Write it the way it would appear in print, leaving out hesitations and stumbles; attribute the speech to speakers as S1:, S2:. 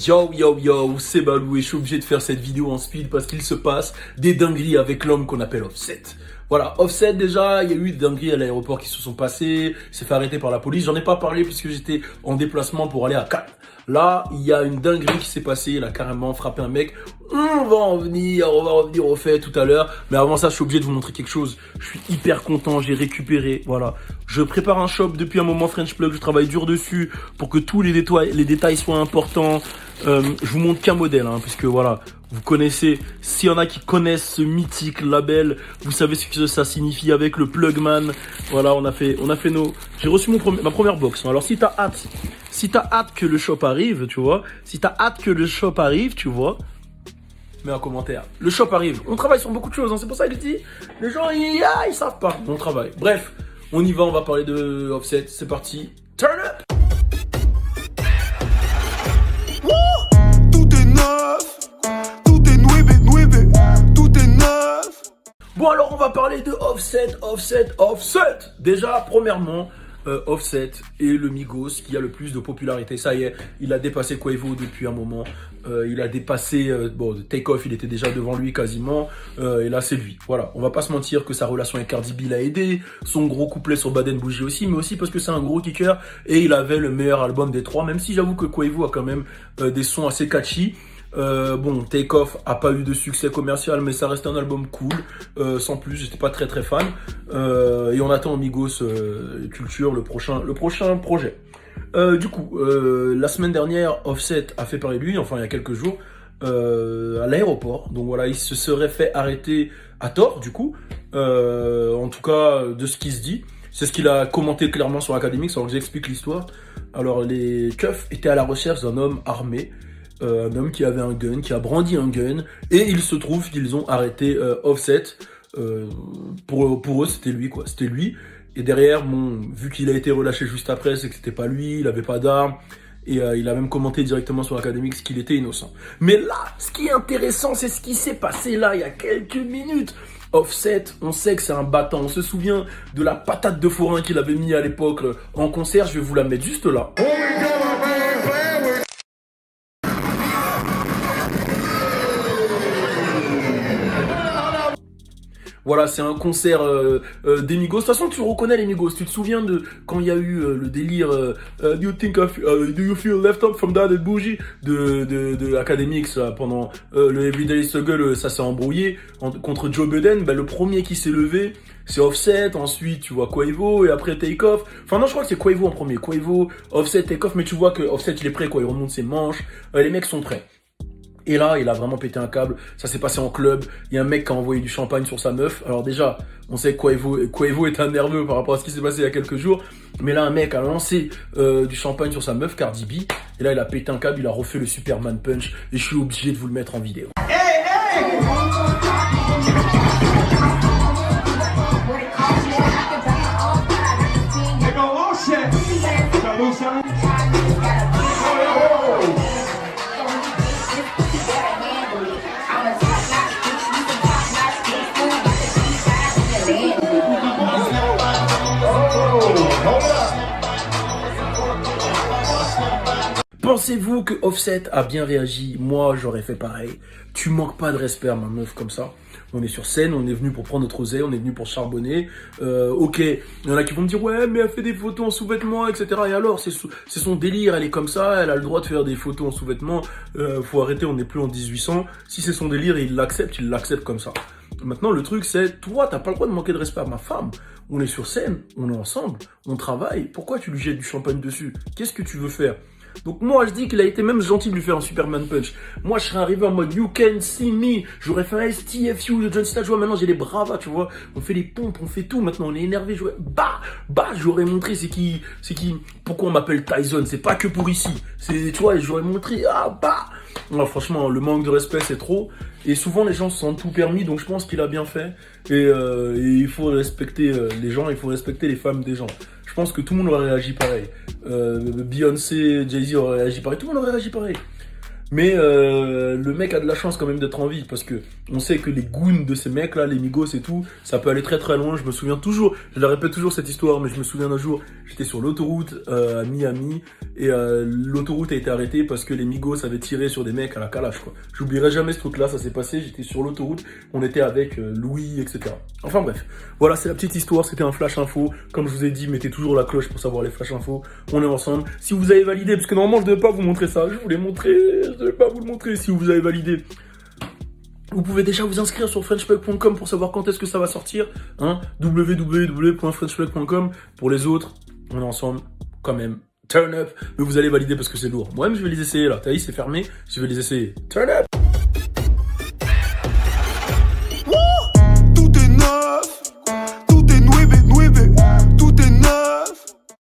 S1: Yo yo yo, c'est Balou et je suis obligé de faire cette vidéo en speed parce qu'il se passe des dingueries avec l'homme qu'on appelle Offset. Voilà, Offset déjà, il y a eu des dingueries à l'aéroport qui se sont passées, il s'est fait arrêter par la police, j'en ai pas parlé puisque j'étais en déplacement pour aller à Cannes. Là, il y a une dinguerie qui s'est passée, il a carrément frappé un mec. On va revenir au fait tout à l'heure. Mais avant ça, je suis obligé de vous montrer quelque chose. Je suis hyper content, j'ai récupéré, voilà. Je prépare un shop depuis un moment, French Plug, je travaille dur dessus pour que tous les détails soient importants. Je vous montre qu'un modèle, hein, puisque voilà, vous connaissez, s'il y en a qui connaissent ce mythique label, vous savez ce que ça signifie avec le Plugman. Voilà, on a fait j'ai reçu ma première box. Alors si t'as hâte que le shop arrive, tu vois, mets un commentaire. Le shop arrive. On travaille sur beaucoup de choses, hein. C'est pour ça que je dis, les gens, ils savent pas. On travaille. Bref, on y va, on va parler de Offset. C'est parti. Turn up!
S2: Tout est neuf, tout est nueve, tout est neuf.
S1: Bon, alors on va parler de Offset. Déjà, premièrement, Offset est le Migos qui a le plus de popularité. Ça y est, il a dépassé Quavo depuis un moment. Il a dépassé Takeoff, il était déjà devant lui quasiment. Et là, c'est lui. Voilà, on va pas se mentir que sa relation avec Cardi B l'a aidé. Son gros couplet sur Bad and Bougie aussi, mais aussi parce que c'est un gros kicker et il avait le meilleur album des trois. Même si j'avoue que Quavo a quand même des sons assez catchy. Takeoff a pas eu de succès commercial, mais ça reste un album cool. Sans plus, j'étais pas très fan. Et on attend Migos Culture, le prochain projet. La semaine dernière, Offset a fait parler de lui, enfin il y a quelques jours, à l'aéroport. Donc voilà, il se serait fait arrêter à tort, du coup. En tout cas, de ce qui se dit. C'est ce qu'il a commenté clairement sur Academics. Alors j'explique l'histoire. Alors les keufs étaient à la recherche d'un homme armé. Un homme qui avait un gun, qui a brandi un gun, et il se trouve qu'ils ont arrêté Offset. Pour eux, c'était lui, quoi. C'était lui. Et derrière, vu qu'il a été relâché juste après, c'est que c'était pas lui, il avait pas d'arme. Et il a même commenté directement sur Academics qu'il était innocent. Mais là, ce qui est intéressant, c'est ce qui s'est passé là, il y a quelques minutes. Offset, on sait que c'est un battant. On se souvient de la patate de forain qu'il avait mis à l'époque en concert. Je vais vous la mettre juste là. Voilà, c'est un concert des Migos. De toute façon, tu reconnais les Migos. Tu te souviens de quand il y a eu le délire do you feel left out from Bad and Bougie de Academics pendant le Everyday Struggle, ça s'est embrouillé contre Joe Budden. Le premier qui s'est levé, c'est Offset. Ensuite, tu vois Quavo et après Takeoff. Enfin non, je crois que c'est Quavo en premier. Quavo, Offset, Takeoff. Mais tu vois que Offset il est prêt, quoi. Il remonte ses manches. Les mecs sont prêts. Et là, il a vraiment pété un câble. Ça s'est passé en club. Il y a un mec qui a envoyé du champagne sur sa meuf. Alors déjà, on sait que Quavo est un nerveux par rapport à ce qui s'est passé il y a quelques jours. Mais là, un mec a lancé du champagne sur sa meuf, Cardi B. Et là, il a pété un câble. Il a refait le Superman Punch. Et je suis obligé de vous le mettre en vidéo. Pensez-vous que Offset a bien réagi? Moi, j'aurais fait pareil. Tu manques pas de respect à ma meuf comme ça. On est sur scène, on est venu pour prendre notre oseille, on est venu pour charbonner. Ok, il y en a qui vont me dire, ouais, mais elle fait des photos en sous-vêtements, etc. Et alors, c'est son délire, elle est comme ça, elle a le droit de faire des photos en sous-vêtements. Faut arrêter, on n'est plus en 1800. Si c'est son délire et il l'accepte comme ça. Maintenant, le truc, c'est, toi, t'as pas le droit de manquer de respect à ma femme. On est sur scène, on est ensemble, on travaille. Pourquoi tu lui jettes du champagne dessus? Qu'est-ce que tu veux faire? Donc moi je dis qu'il a été même gentil de lui faire un Superman Punch. Moi je serais arrivé en mode You Can See Me. J'aurais fait un STFU de John Cena. Tu vois, maintenant j'ai les bravas, tu vois. On fait les pompes, on fait tout. Maintenant on est énervé. J'aurais montré c'est qui. Pourquoi on m'appelle Tyson. C'est pas que pour ici. Tu vois, j'aurais montré. Non, franchement, le manque de respect c'est trop. Et souvent les gens se sentent tout permis. Donc je pense qu'il a bien fait. Et il faut respecter les gens. Il faut respecter les femmes des gens. Je pense que tout le monde aurait réagi pareil. Beyoncé, Jay-Z auraient réagi pareil. Tout le monde aurait réagi pareil. Mais le mec a de la chance quand même d'être en vie parce que on sait que les goons de ces mecs là, les Migos et tout, ça peut aller très très loin. Je me souviens toujours, je la répète toujours cette histoire, mais je me souviens d'un jour, j'étais sur l'autoroute à Miami et l'autoroute a été arrêtée parce que les Migos avaient tiré sur des mecs à la Kalash quoi. J'oublierai jamais ce truc là, ça s'est passé, j'étais sur l'autoroute, on était avec Louis, etc. Enfin bref, voilà c'est la petite histoire, c'était un flash info. Comme je vous ai dit, mettez toujours la cloche pour savoir les flash infos. On est ensemble. Si vous avez validé, parce que normalement je ne devais pas vous montrer ça, je voulais montrer, je ne vais pas vous le montrer. Si vous avez validé, vous pouvez déjà vous inscrire sur frenchplug.com pour savoir quand est-ce que ça va sortir. Hein, www.frenchplug.com. Pour les autres, on est ensemble quand même. Turn up, mais vous allez valider parce que c'est lourd. Moi-même, je vais les essayer là. T'as vu, c'est fermé. Je vais les essayer. Turn up.